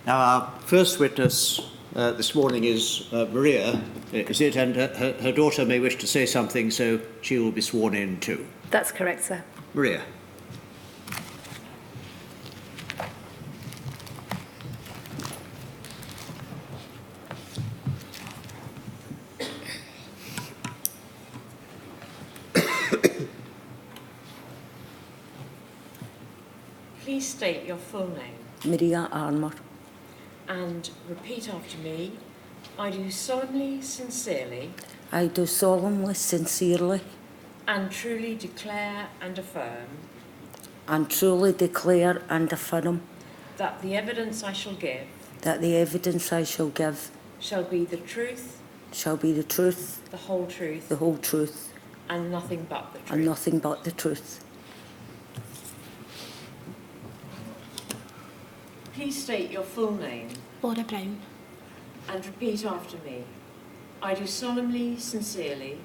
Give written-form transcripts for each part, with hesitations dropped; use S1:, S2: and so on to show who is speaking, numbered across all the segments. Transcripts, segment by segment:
S1: Now, our first witness this morning is Maria, is it? And her daughter may wish to say something, so she will be sworn in too.
S2: That's correct, sir.
S1: Maria.
S3: Please state your full name.
S4: Maria Armour.
S3: And repeat after me. I do solemnly, sincerely,
S4: I do solemnly, sincerely,
S3: and truly declare and affirm
S4: and truly declare and affirm
S3: that the evidence I shall give
S4: that the evidence I shall give
S3: shall be the truth,
S4: shall be the truth,
S3: the whole truth,
S4: the whole truth,
S3: and nothing but the truth.
S4: and nothing but the truth.
S3: Please state your full name
S5: Laura Brown.
S3: and repeat after me. I do solemnly, sincerely,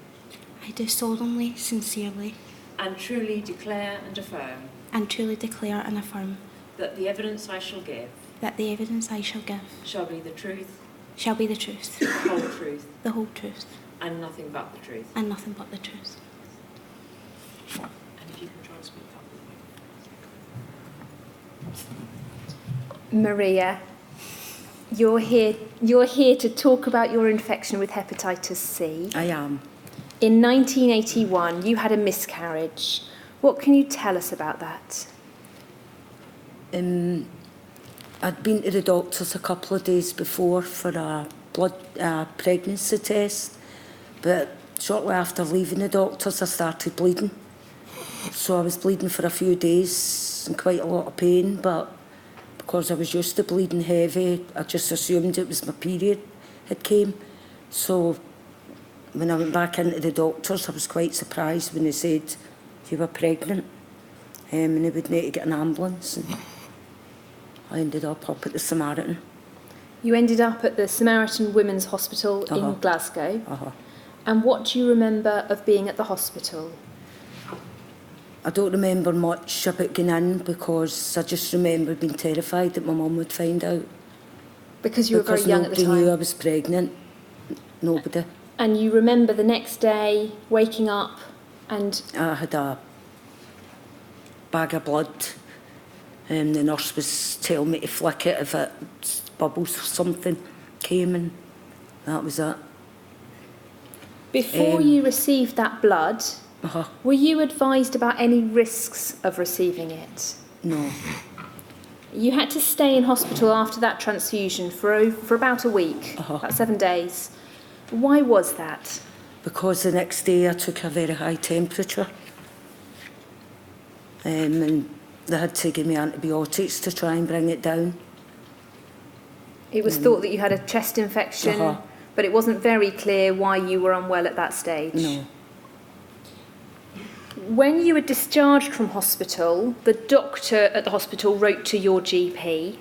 S5: I do solemnly, sincerely,
S3: and truly declare and affirm
S5: and truly declare and affirm
S3: that the evidence I shall give
S5: that the evidence I shall give
S3: shall be the truth,
S5: shall be the truth,
S3: the whole truth,
S5: the whole truth,
S3: and nothing but the truth.
S5: and nothing but the truth.
S3: And if you can try and speak up.
S2: Maria, you're here to talk about your infection with hepatitis C.
S4: I am.
S2: In 1981, you had a miscarriage. What can you tell us about that?
S4: I'd been to the doctors a couple of days before for a pregnancy test, but shortly after leaving the doctors I started bleeding. So I was bleeding for a few days in quite a lot of pain, but because I was used to bleeding heavy, I just assumed it was my period had came. So when I went back into the doctors, I was quite surprised when they said you were pregnant, and they would need to get an ambulance. And I ended up at the Samaritan.
S2: You ended up at the Samaritan Women's Hospital in Glasgow. And what do you remember of being at the hospital?
S4: I don't remember much about going in because I just remember being terrified that my mum would find out.
S2: Because you were very young at the time.
S4: Nobody knew I was pregnant. Nobody.
S2: And you remember the next day waking up and...
S4: I had a bag of blood and the nurse was telling me to flick it if it bubbles or something came, and that was it.
S2: Before you received that blood, were you advised about any risks of receiving it?
S4: No.
S2: You had to stay in hospital after that transfusion for about a week, about 7 days. Why was that?
S4: Because the next day I took a very high temperature, and they had to give me antibiotics to try and bring it down.
S2: It was thought that you had a chest infection, but it wasn't very clear why you were unwell at that stage.
S4: No.
S2: When you were discharged from hospital, the doctor at the hospital wrote to your GP,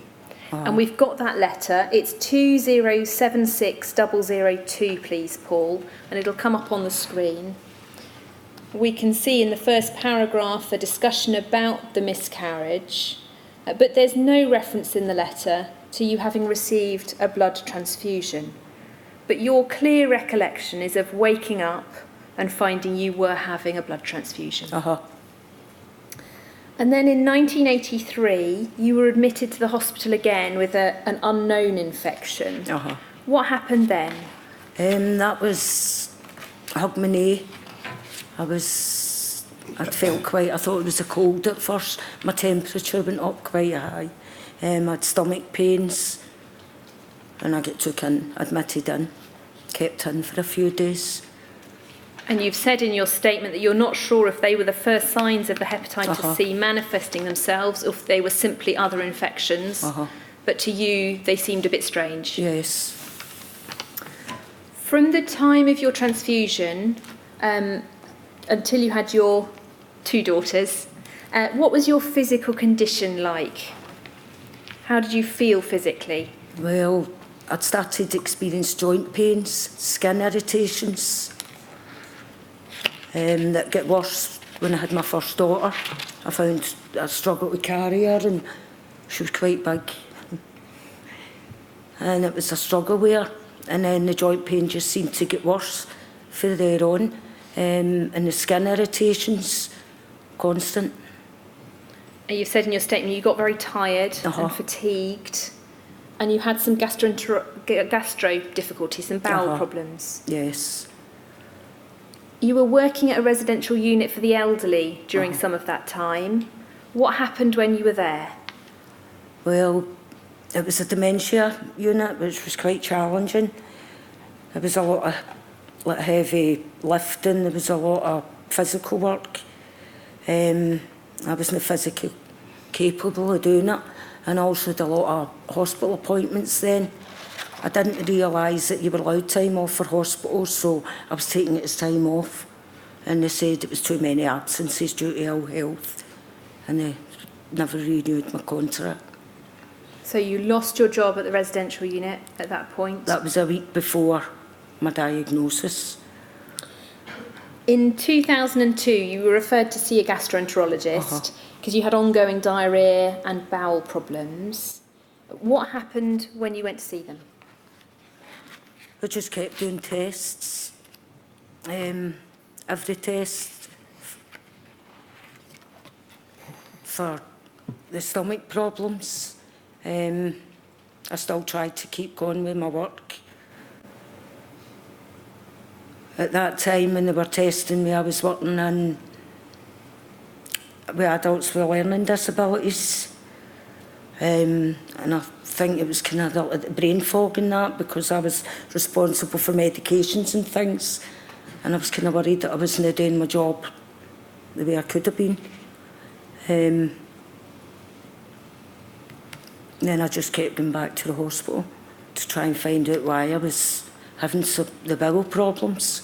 S2: and we've got that letter. It's 2076002, please, Paul, and it'll come up on the screen. We can see in the first paragraph a discussion about the miscarriage, but there's no reference in the letter to you having received a blood transfusion. But your clear recollection is of waking up and finding you were having a blood transfusion. And then in 1983, you were admitted to the hospital again with an unknown infection. What happened then?
S4: That was, I hugged my knee. I thought it was a cold at first. My temperature went up quite high. I had stomach pains, and I got admitted in, kept in for a few days.
S2: And you've said in your statement that you're not sure if they were the first signs of the hepatitis C manifesting themselves or if they were simply other infections. But to you, they seemed a bit strange.
S4: Yes.
S2: From the time of your transfusion until you had your 2 daughters, what was your physical condition like? How did you feel physically?
S4: Well, I'd started to experience joint pains, skin irritations, that get worse when I had my first daughter. I found I struggled to carry her, and she was quite big. and it was a struggle with her. And then the joint pain just seemed to get worse from there on, and the skin irritations, constant.
S2: And you said in your statement you got very tired and fatigued, and you had some gastro difficulties, some bowel problems.
S4: Yes.
S2: You were working at a residential unit for the elderly during some of that time. What happened when you were there?
S4: Well, it was a dementia unit, which was quite challenging. There was a lot of heavy lifting, there was a lot of physical work. I wasn't physically capable of doing it, and also had a lot of hospital appointments then. I didn't realise that you were allowed time off for hospitals, so I was taking it as time off, and they said it was too many absences due to ill health, and they never renewed my contract.
S2: So you lost your job at the residential unit at that point?
S4: That was a week before my diagnosis.
S2: In 2002, you were referred to see a gastroenterologist because you had ongoing diarrhoea and bowel problems. What happened when you went to see them?
S4: I just kept doing tests. Every test for the stomach problems. I still tried to keep going with my work. At that time when they were testing me, I was working in with adults with learning disabilities. And I think it was kind of the brain fog in that, because I was responsible for medications and things, and I was kind of worried that I wasn't doing my job the way I could have been. Then I just kept going back to the hospital to try and find out why I was having the bowel problems.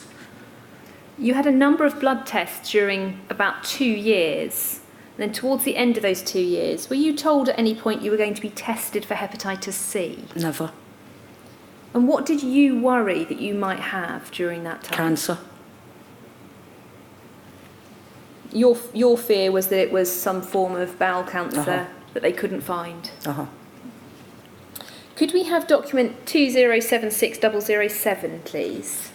S2: You had a number of blood tests during about 2 years. Then towards the end of those 2 years, were you told at any point you were going to be tested for hepatitis C?
S4: Never.
S2: And what did you worry that you might have during that time?
S4: Cancer.
S2: Your fear was that it was some form of bowel cancer that they couldn't find? Could we have document 2076007, please?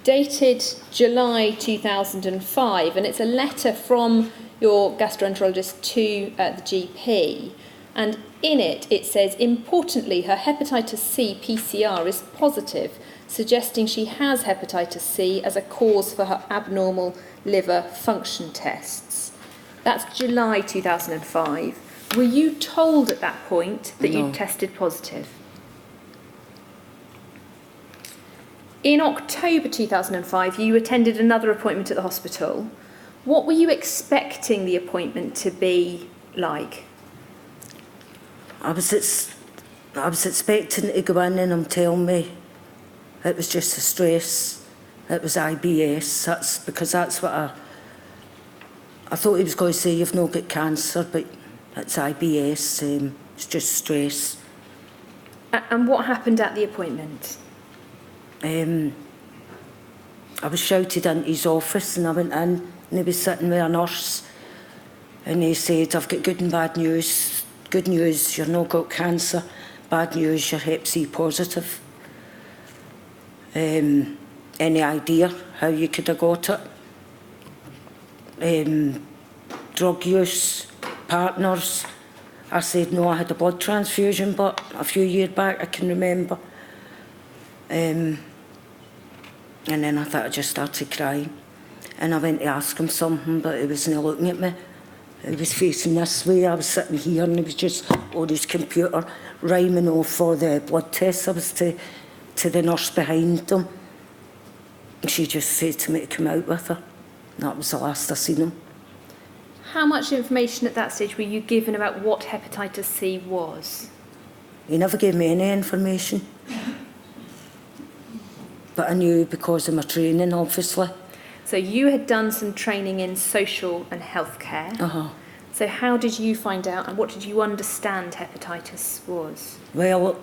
S2: Dated July 2005, and it's a letter from your gastroenterologist to the GP, and in it says, importantly, her hepatitis C PCR is positive, suggesting she has hepatitis C as a cause for her abnormal liver function tests. That's July 2005. Were you told at that point that
S4: No.
S2: you tested positive? In October 2005, you attended another appointment at the hospital. What were you expecting the appointment to be like?
S4: I was expecting to go in and them telling me it was just a stress, it was IBS. That's what I thought he was going to say, you've not got cancer, but it's IBS, it's just stress.
S2: And what happened at the appointment?
S4: I was shouted into his office, and I went in, and he was sitting with a nurse, and he said, I've got good and bad news. Good news, you've not got cancer. Bad news, you're Hep C positive. Any idea how you could have got it? Drug use, partners. I said no, I had a blood transfusion, but a few years back I can remember. And then I thought I just started crying. And I went to ask him something, but he wasn't looking at me. He was facing this way, I was sitting here, and he was just on his computer rhyming off all the blood tests. I was to the nurse behind him. And she just said to me to come out with her. That was the last I seen him.
S2: How much information at that stage were you given about what hepatitis C was?
S4: He never gave me any information. But I knew because of my training, obviously.
S2: So you had done some training in social and healthcare. So how did you find out, and what did you understand hepatitis was?
S4: Well,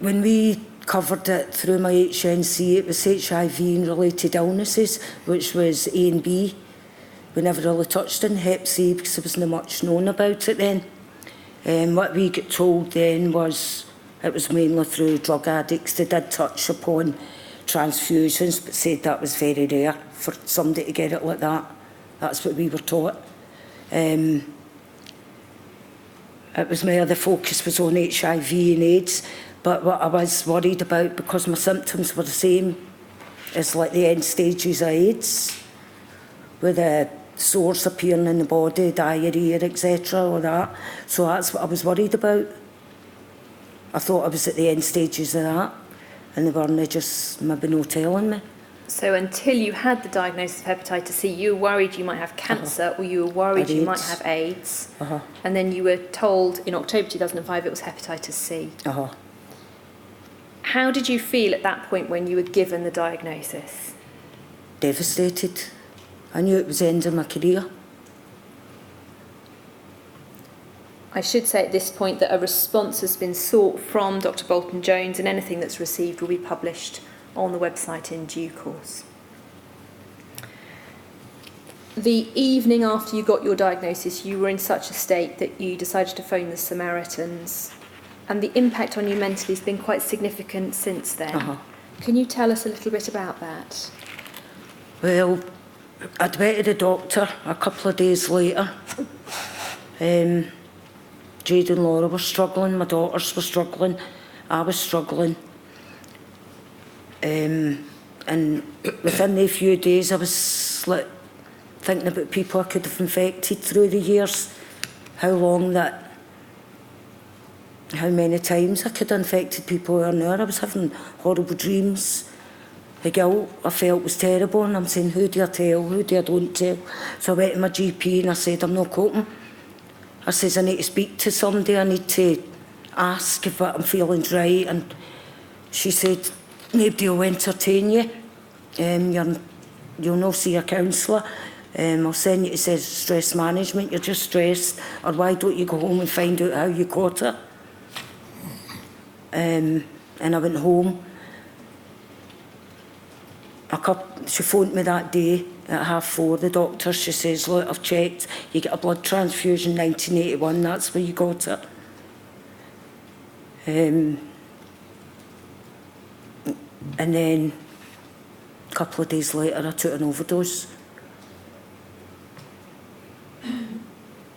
S4: when we covered it through my HNC, it was HIV and related illnesses, which was A and B. We never really touched on Hep C because there wasn't much known about it then. What we got told then was it was mainly through drug addicts. They did touch upon transfusions, but said that was very rare for somebody to get it like that. That's what we were taught. It was more the focus was on HIV and AIDS, but what I was worried about, because my symptoms were the same as like the end stages of AIDS, with the sores appearing in the body, diarrhoea, etc. or that. So that's what I was worried about. I thought I was at the end stages of that, and they weren't just maybe no telling me.
S2: So until you had the diagnosis of hepatitis C, you were worried you might have cancer, or you were worried you might have AIDS, and then you were told in October 2005 it was hepatitis C. How did you feel at that point when you were given the diagnosis?
S4: Devastated. I knew it was the end of my career.
S2: I should say at this point that a response has been sought from Dr. Bolton-Jones, and anything that's received will be published on the website in due course. The evening after you got your diagnosis, you were in such a state that you decided to phone the Samaritans, and the impact on you mentally has been quite significant since then. Can you tell us a little bit about that?
S4: Well, I'd went to the doctor a couple of days later. Jade and Laura were struggling, my daughters were struggling, I was struggling. And within a few days I was like thinking about people I could have infected through the years, how many times I could have infected people or not. I was having horrible dreams. The guilt I felt was terrible, and I'm saying, who do I tell, who do I don't tell? So I went to my GP and I said, I'm not coping. I says, I need to speak to somebody, I need to ask if what I'm feeling's right. And she said, nobody will entertain you. You'll not see a counsellor. I'll send you to stress management, you're just stressed. Or why don't you go home and find out how you got it? And I went home. She phoned me that day at 4:30, the doctor. She says, look, I've checked, you get a blood transfusion 1981, that's where you got it. And then a couple of days later I took an overdose.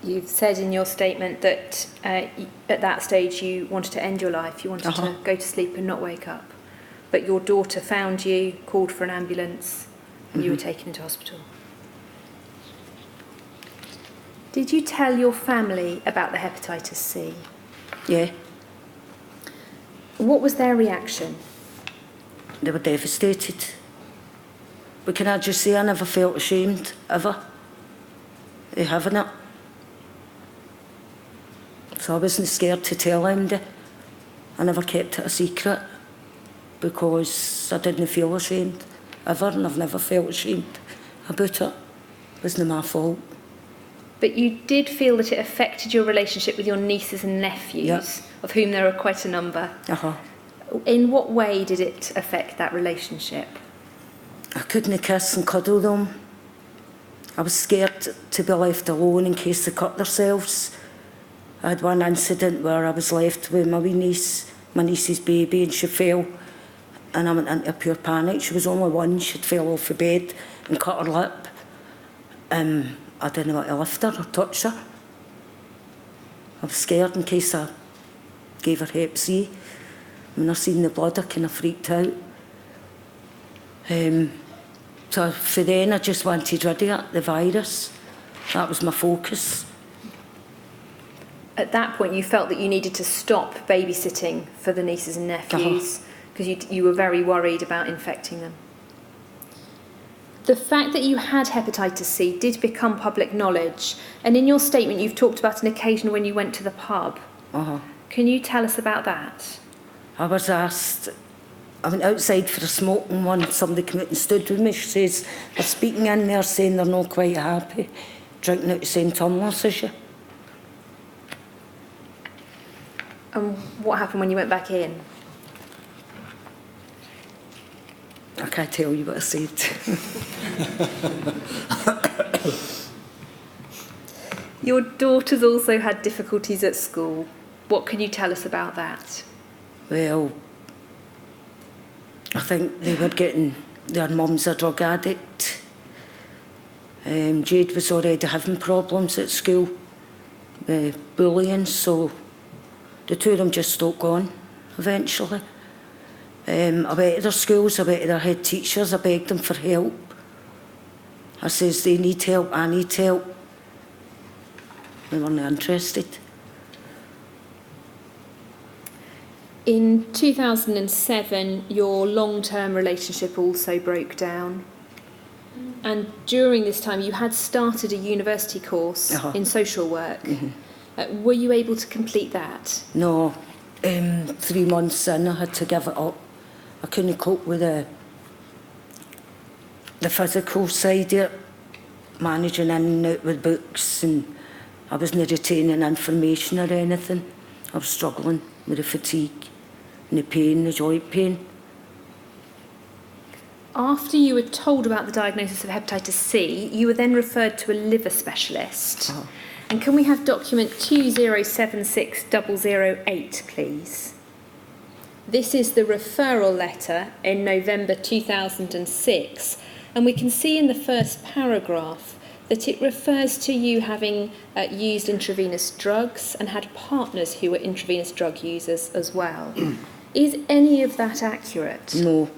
S2: You've said in your statement that at that stage you wanted to end your life, you wanted to go to sleep and not wake up. But your daughter found you, called for an ambulance, and you were taken into hospital. Did you tell your family about the hepatitis C?
S4: Yeah.
S2: What was their reaction?
S4: They were devastated. But can I just say I never felt ashamed, ever. They having it. So I wasn't scared to tell anybody. I never kept it a secret, because I didn't feel ashamed, ever, and I've never felt ashamed about it. It wasn't my fault.
S2: But you did feel that it affected your relationship with your nieces and nephews, of whom there are quite a number. In what way did it affect that relationship?
S4: I couldn't kiss and cuddle them. I was scared to be left alone in case they cut themselves. I had one incident where I was left with my wee niece, my niece's baby, and she fell. And I went into pure panic. She was only one. She'd fell off the bed and cut her lip. I didn't want to lift her or touch her. I was scared in case I gave her Hep C. When I seen the blood, I kind of freaked out. So for then, I just wanted rid of it, the virus. That was my focus.
S2: At that point, you felt that you needed to stop babysitting for the nieces and nephews, because you were very worried about infecting them. The fact that you had hepatitis C did become public knowledge, and in your statement you've talked about an occasion when you went to the pub. Can you tell us about that?
S4: I was asked, I went outside for a smoking one, somebody came out and stood with me. She says, they're speaking in there saying they're not quite happy, drinking out the same tumblers as you.
S2: And what happened when you went back in?
S4: I can't tell you what I said.
S2: Your daughter's also had difficulties at school. What can you tell us about that?
S4: Well, I think they were getting, their mum's a drug addict. Jade was already having problems at school, bullying, so the two of them just stopped going eventually. I went to their schools, I went to their head teachers, I begged them for help. I says, they need help, I need help. They weren't interested.
S2: In 2007, your long-term relationship also broke down. And during this time, you had started a university course in social work. Were you able to complete that?
S4: No, 3 months in, I had to give it up. I couldn't cope with the physical side of it, managing in and out with books, and I wasn't retaining information or anything. I was struggling with the fatigue and the pain, the joint pain.
S2: After you were told about the diagnosis of hepatitis C, you were then referred to a liver specialist. And can we have document 2076008, please? This is the referral letter in November 2006, and we can see in the first paragraph that it refers to you having used intravenous drugs and had partners who were intravenous drug users as well. Is any of that accurate?
S4: No.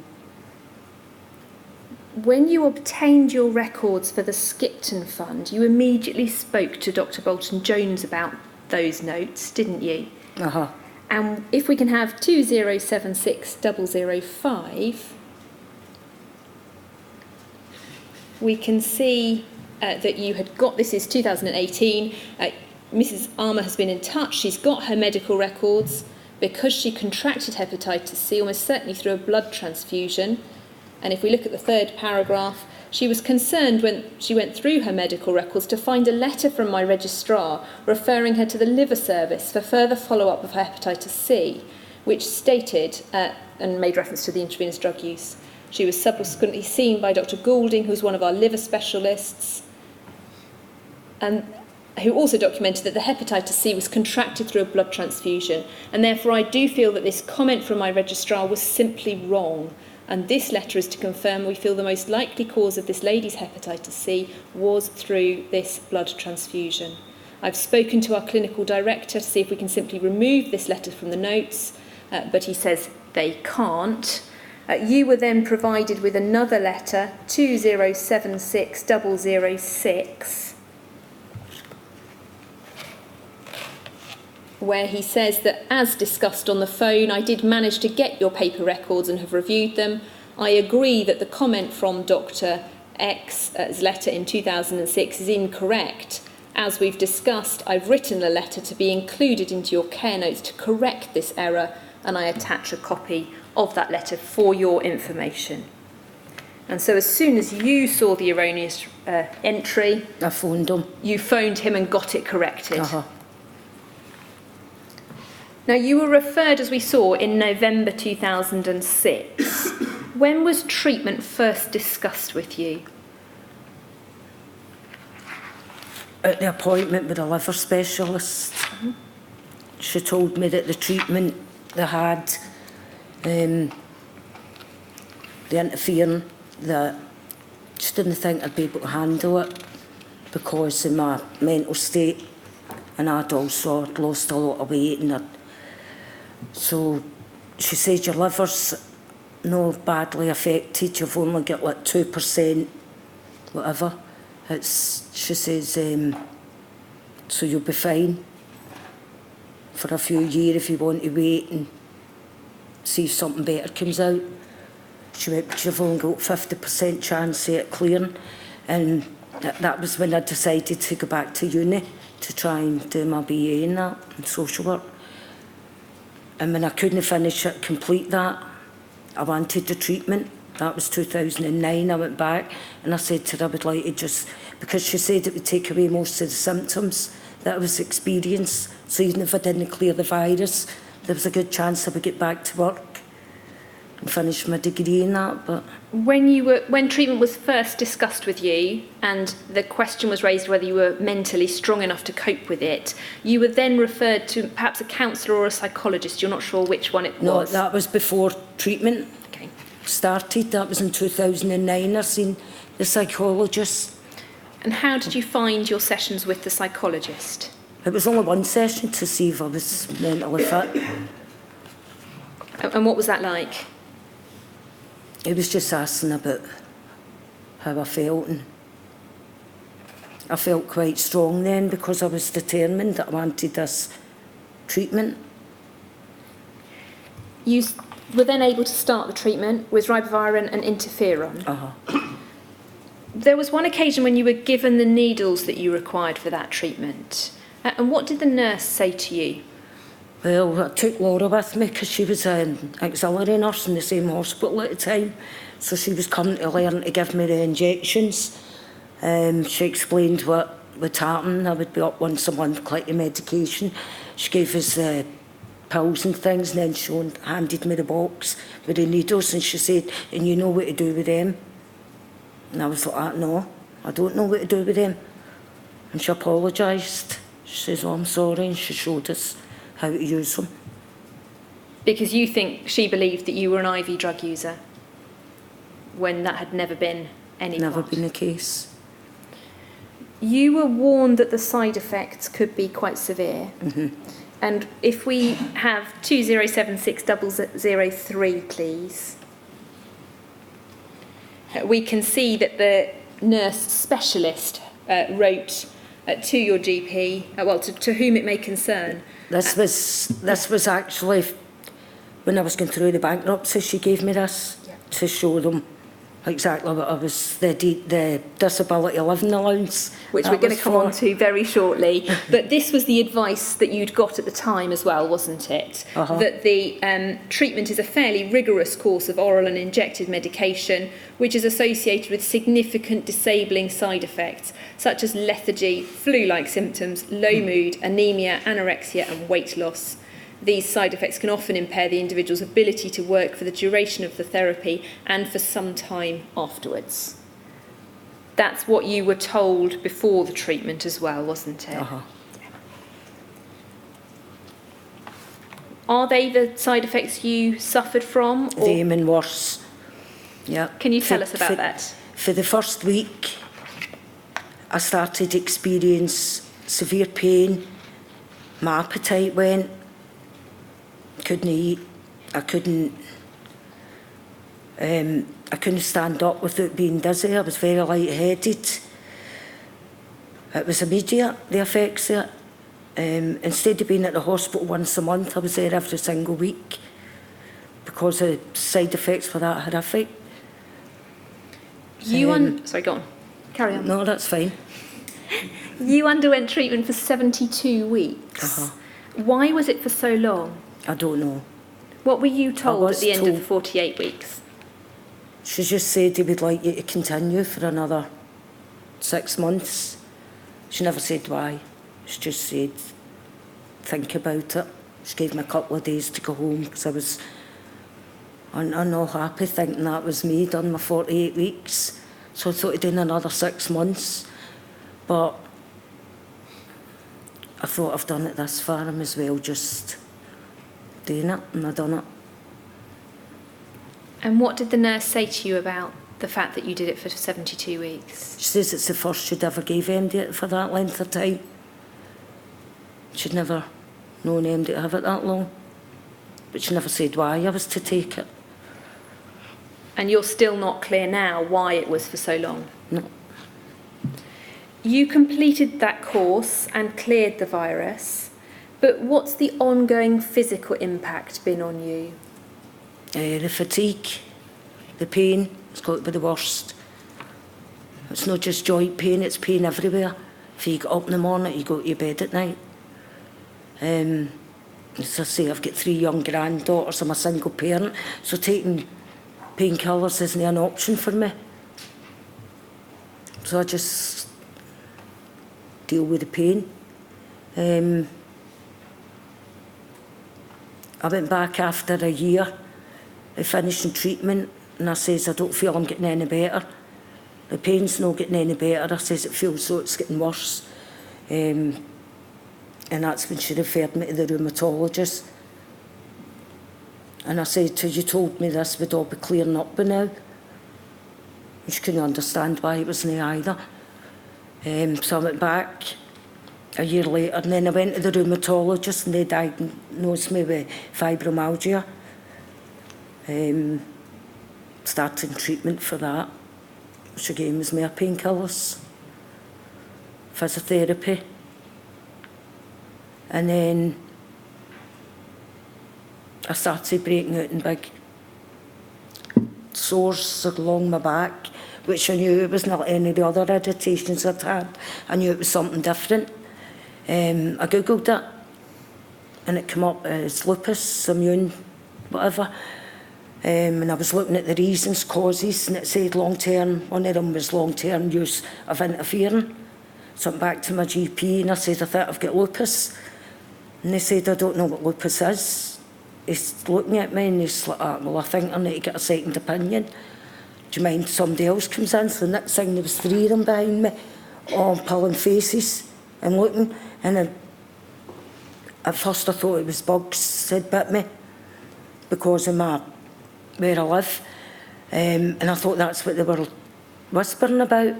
S2: When you obtained your records for the Skipton Fund, you immediately spoke to Dr. Bolton-Jones about those notes, didn't you? And if we can have 2076005, we can see that you had got, this is 2018, Mrs. Armour has been in touch, she's got her medical records because she contracted hepatitis C almost certainly through a blood transfusion. And if we look at the third paragraph, she was concerned when she went through her medical records to find a letter from my registrar referring her to the liver service for further follow-up of her hepatitis C, which stated and made reference to the intravenous drug use. She was subsequently seen by Dr. Goulding, who was one of our liver specialists, and who also documented that the hepatitis C was contracted through a blood transfusion. And therefore I do feel that this comment from my registrar was simply wrong. And this letter is to confirm we feel the most likely cause of this lady's hepatitis C was through this blood transfusion. I've spoken to our clinical director to see if we can simply remove this letter from the notes, but he says they can't. You were then provided with another letter, 2076006, where he says that, as discussed on the phone, I did manage to get your paper records and have reviewed them. I agree that the comment from Dr. X's letter in 2006 is incorrect. As we've discussed, I've written a letter to be included into your care notes to correct this error, and I attach a copy of that letter for your information. And so as soon as you saw the erroneous entry,
S4: I phoned him.
S2: You phoned him and got it corrected. Now, you were referred, as we saw, in November 2006. When was treatment first discussed with you?
S4: At the appointment with a liver specialist. She told me that the treatment they had, the interfering, that she didn't think I'd be able to handle it because of my mental state, and I'd also lost a lot of weight, and so she said your liver's not badly affected, you've only got like 2%, whatever. She says, so you'll be fine for a few years if you want to wait and see if something better comes out. She went, you've only got 50% chance of it clearing, and that was when I decided to go back to uni to try and do my BA in that, in social work. And when I couldn't finish it, complete that, I wanted the treatment. That was 2009. I went back and I said to her I would like to just, because she said it would take away most of the symptoms that I was experiencing. So even if I didn't clear the virus, there was a good chance I would get back to work. and finish my degree in that. But
S2: When treatment was first discussed with you and the question was raised whether you were mentally strong enough to cope with it, you were then referred to perhaps a counsellor or a psychologist. You're not sure which one it
S4: no,
S2: was.
S4: that was before treatment
S2: Okay.
S4: started. That was in 2009. I seen the psychologist.
S2: And how did you find your sessions with the psychologist?
S4: It was only one session to see if I was mentally fit.
S2: And what was that like?
S4: He was just asking about how I felt, and I felt quite strong then because I was determined that I wanted this treatment.
S2: You were then able to start the treatment with ribavirin and interferon. There was one occasion when you were given the needles that you required for that treatment. And what did the nurse say to you?
S4: Well, I took Laura with me because she was an auxiliary nurse in the same hospital at the time. So she was coming to learn to give me the injections. She explained what would happen. I would be up once a month collecting medication. She gave us the pills and things, and then she handed me the box with the needles, and she said, "And you know what to do with them?" And I was like, "No, I don't know what to do with them." And she apologised. She says, "Oh, I'm sorry," and she showed us how to use them.
S2: Because you think she believed that you were an IV drug user when that had never been any
S4: Never
S2: part.
S4: been the case.
S2: You were warned that the side effects could be quite severe. And if we have 2076003, please. We can see that the nurse specialist wrote to your GP, to whom it may concern.
S4: This was actually when I was going through the bankruptcy. She gave me this to show them exactly what I was, the disability living allowance.
S2: Which we're going to come on to very shortly. But this was the advice that you'd got at the time as well, wasn't it? That the treatment is a fairly rigorous course of oral and injected medication, which is associated with significant disabling side effects, such as lethargy, flu-like symptoms, low mood, anemia, anorexia, and weight loss. These side effects can often impair the individual's ability to work for the duration of the therapy and for some time afterwards. That's what you were told before the treatment as well, wasn't it? Are they the side effects you suffered from? Or
S4: Them and worse. Yeah.
S2: can you tell us about that?
S4: For the first week, I started to experience severe pain. My appetite went. Couldn't eat. I couldn't stand up without being dizzy. I was very lightheaded. It was immediate, the effects of it. Instead of being at the hospital once a month, I was there every single week because the side effects were that horrific.
S2: Sorry, go on. Carry on.
S4: No, that's fine.
S2: You underwent treatment for 72 weeks. Why was it for so long?
S4: I don't know.
S2: What were you told
S4: was
S2: at the end of
S4: told-
S2: the 48 weeks?
S4: She just said he would like you to continue for another 6 months. She never said why. She just said, think about it. She gave me a couple of days to go home because I was not happy thinking that was me, done my 48 weeks. So I thought I'd done another 6 months. But I thought I've done it this far, I may as well just doing it, and I done it.
S2: And what did the nurse say to you about the fact that you did it for 72 weeks?
S4: She says it's the first she'd ever gave MD for that length of time. She'd never known MD to have it that long. But she never said why I was to take it.
S2: And you're still not clear now why it was for so long?
S4: No.
S2: You completed that course and cleared the virus, but what's the ongoing physical impact been on you?
S4: The fatigue, the pain, it's got to be the worst. It's not just joint pain, it's pain everywhere. If you get up in the morning, you go to your bed at night. As I say, I've got 3 young granddaughters, I'm a single parent, so taking painkillers isn't an option for me. So I just deal with the pain. I went back after a year finishing treatment, and I says, I don't feel I'm getting any better. The pain's not getting any better. I says, it feels so it's getting worse. And that's when she referred me to the rheumatologist. And I said to her, you told me this would all be clearing up by now. And she couldn't understand why it wasn't either. So I went back a year later, and then I went to the rheumatologist, and they diagnosed me with fibromyalgia. Starting treatment for that, which again was more painkillers, physiotherapy. And then I started breaking out in big sores along my back, which I knew it wasn't like any of the other irritations I'd had. I knew it was something different. I googled it, and it came up as lupus, immune, whatever. And I was looking at the reasons, causes, and it said long-term, one of them was long-term use of interfering. So I went back to my GP, and I said, I think I've got lupus. And they said, I don't know what lupus is. He's looking at me, and he's like, well, I think I need to get a second opinion. Do you mind somebody else comes in? So the next thing, there was 3 of them behind me, all pulling faces and looking. And at first I thought it was bugs had bit me because of where I live. And I thought that's what they were whispering about.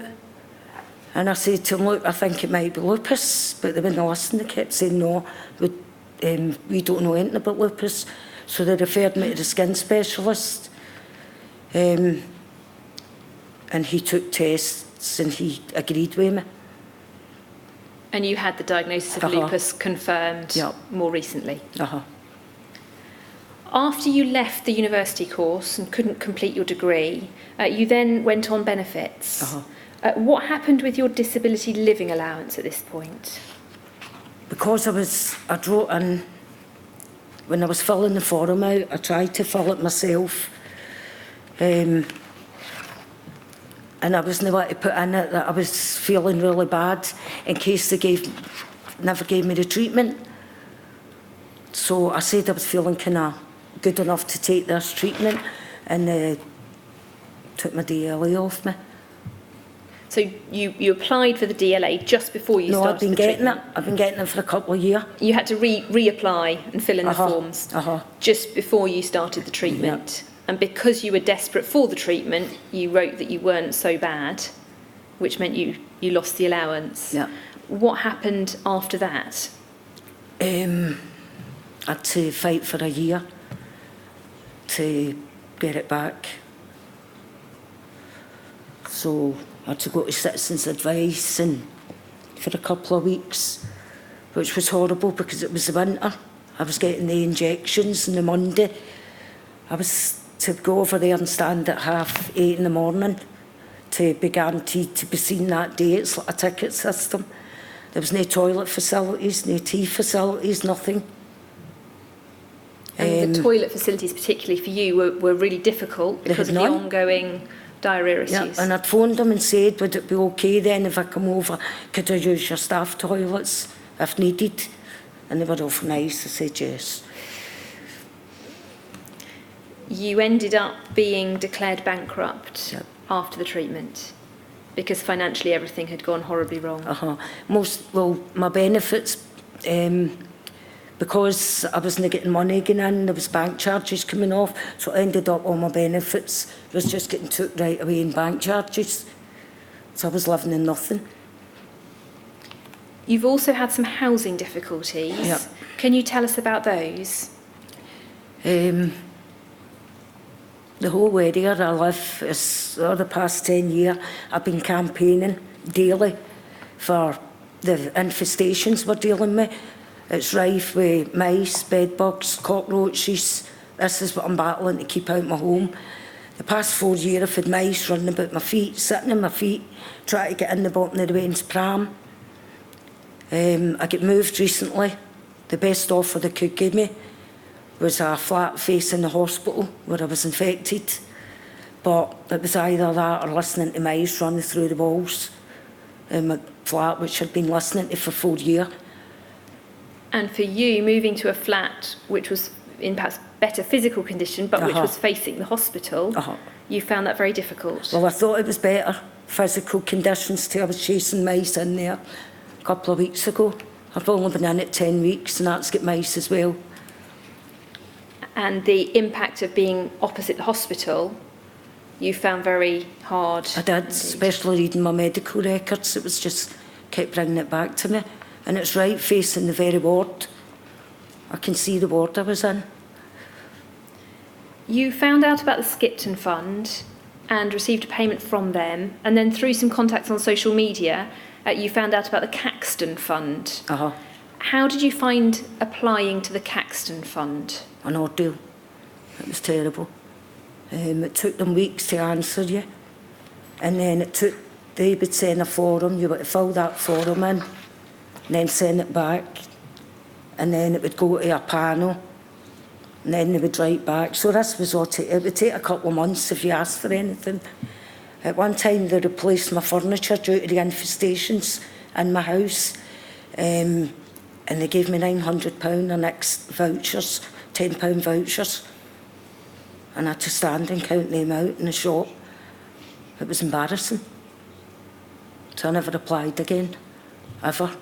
S4: And I said to them, look, I think it might be lupus, but they wouldn't listen. They kept saying, no, we don't know anything about lupus. So they referred me to the skin specialist. And he took tests, and he agreed with me.
S2: And you had the diagnosis of lupus confirmed more recently? After you left the university course and couldn't complete your degree, you then went on benefits. What happened with your disability living allowance at this point?
S4: Because I wrote in, when I was filling the form out, I tried to fill it myself. And I wasn't able to put in it that I was feeling really bad in case they never gave me the treatment. So I said I was feeling kind of good enough to take this treatment, and they took my DLA off me.
S2: So you applied for the DLA just before you started the treatment?
S4: No, I've been getting it for a couple of years.
S2: You had to reapply and fill in the forms just before you started the treatment?
S4: Yeah.
S2: And because you were desperate for the treatment, you wrote that you weren't so bad, which meant you lost the allowance.
S4: Yeah.
S2: What happened after that?
S4: I had to fight for a year to get it back. So I had to go to Citizens Advice and for a couple of weeks, which was horrible because it was the winter. I was getting the injections on the Monday. I was to go over there and stand at 8:30 in the morning to be guaranteed to be seen that day. It's like a ticket system. There was no toilet facilities, no tea facilities, nothing.
S2: And the toilet facilities, particularly for you, were really difficult because of the ongoing diarrhea issues.
S4: Yeah, and I'd phoned them and said, would it be okay then if I come over, could I use your staff toilets if needed? And they were awful nice. I said yes.
S2: You ended up being declared bankrupt after the treatment because financially everything had gone horribly wrong. My benefits, because I wasn't getting money again in, there was bank charges coming off, so I ended up all my benefits was just getting took right away in bank charges. So I was living in nothing. You've also had some housing difficulties.
S4: Yeah.
S2: Can you tell us about those?
S4: The whole area I live is, for the past 10 years, I've been campaigning daily for the infestations we're dealing with. It's rife with mice, bedbugs, cockroaches. This is what I'm battling to keep out my home. The past 4 years I've had mice running about my feet, sitting on my feet, trying to get in the bottom of the Wayne's pram. I got moved recently. The best offer they could give me was a flat face in the hospital where I was infected. But it was either that or listening to mice running through the walls in my flat, which I'd been listening to for 4 years.
S2: And for you, moving to a flat which was in perhaps better physical condition, but which
S4: Uh-huh.
S2: was facing the hospital, you found that very difficult.
S4: Well, I thought it was better physical conditions too. I was chasing mice in there a couple of weeks ago. I've only been in it 10 weeks and that's got mice as well.
S2: And the impact of being opposite the hospital, you found very hard.
S4: I did,
S2: indeed.
S4: especially reading my medical records. It was just kept bringing it back to me. And it's right facing the very ward. I can see the ward I was in.
S2: You found out about the Skipton Fund and received a payment from them, and then through some contacts on social media, you found out about the Caxton Fund.
S4: Uh-huh.
S2: How did you find applying to the Caxton Fund?
S4: An ordeal. It was terrible. It took them weeks to answer you. And then they would send a form, you would fill that form in, and then send it back. And then it would go to a panel, and then they would write back. So this was what it would take a couple of months if you asked for anything. At one time they replaced my furniture due to the infestations in my house. And they gave me £900 on next vouchers, £10 vouchers. And I had to stand and count them out in the shop. It was embarrassing. So I never applied again, ever.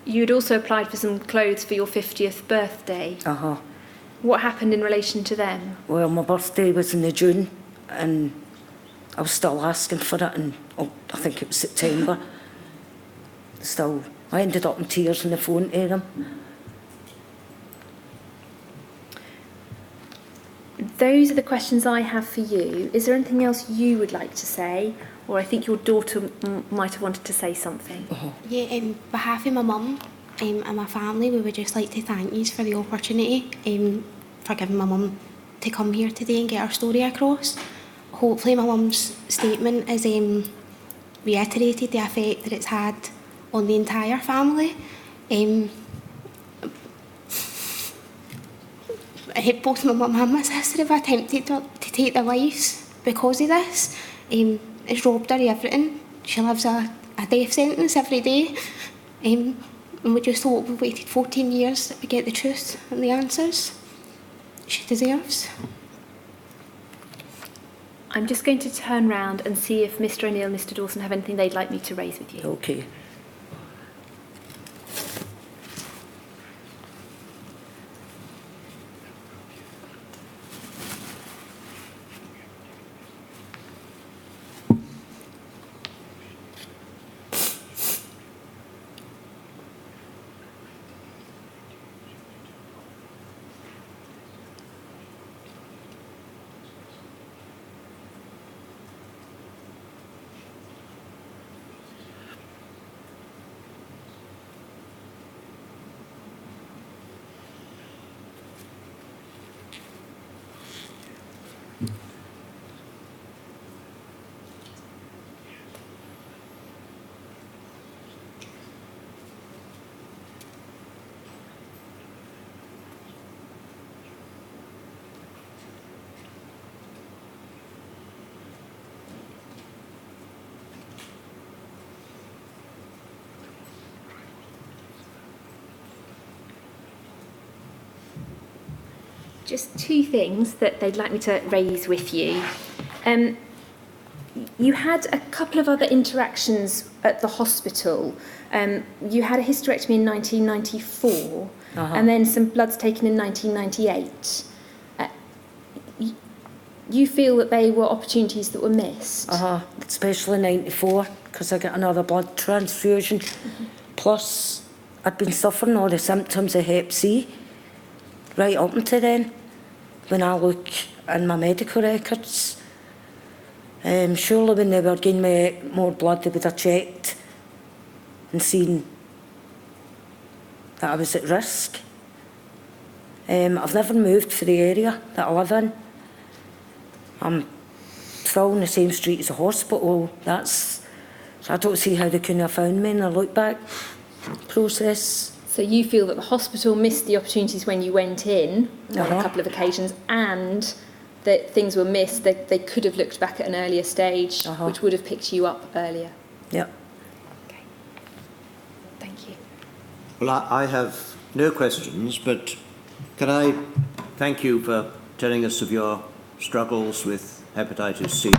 S2: You'd also applied for some clothes for your 50th birthday.
S4: Uh-huh.
S2: What happened in relation to them?
S4: Well, my birthday was in the June, and I was still asking for it, and I think it was September. Still, I ended up in tears on the phone to them.
S2: Those are the questions I have for you. Is there anything else you would like to say? Or I think your daughter might have wanted to say something.
S5: Yeah, on behalf of my mum and my family, we would just like to thank you for the opportunity for giving my mum to come here today and get our story across. Hopefully my mum's statement has reiterated the effect that it's had on the entire family. Both my mum and my sister have attempted to take their lives because of this. It's robbed her of everything. She lives a death sentence every day. And we just thought we waited 14 years that we get the truth and the answers she deserves.
S2: I'm just going to turn round and see if Mr. O'Neill and Mr. Dawson have anything they'd like me to raise with you.
S4: Okay.
S2: Just two things that they'd like me to raise with you. You had a couple of other interactions at the hospital. You had a hysterectomy in 1994, and then some bloods taken in 1998. You feel that they were opportunities that were missed?
S4: Especially 94, because I got another blood transfusion. Plus, I'd been suffering all the symptoms of Hep C right up until then. When I look in my medical records, surely when they were giving me more blood, they would have checked and seen that I was at risk. I've never moved for the area that I live in. I'm still on the same street as the hospital. So I don't see how they couldn't have found me in the look-back process.
S2: So you feel that the hospital missed the opportunities when you went in on a couple of occasions, and that things were missed, they could have looked back at an earlier stage, which would have picked you up earlier.
S4: Yep.
S2: Okay. Thank you.
S1: Well, I have no questions, but Can I thank you for telling us of your struggles with hepatitis C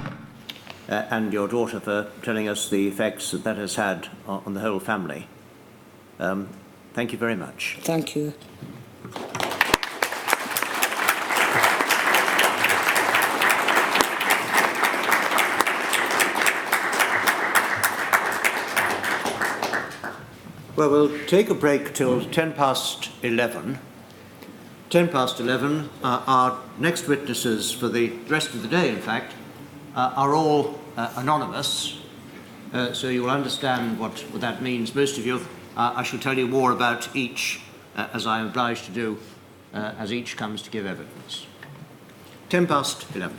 S1: and your daughter for telling us the effects that that has had on the whole family. Thank you very much.
S4: Thank you.
S1: Well, we'll take a break till 10 past 11. 10 past 11, our next witnesses for the rest of the day, in fact, are all anonymous, so you will understand what that means. Most of you, I shall tell you more about each, as I am obliged to do, as each comes to give evidence. 10 past 11.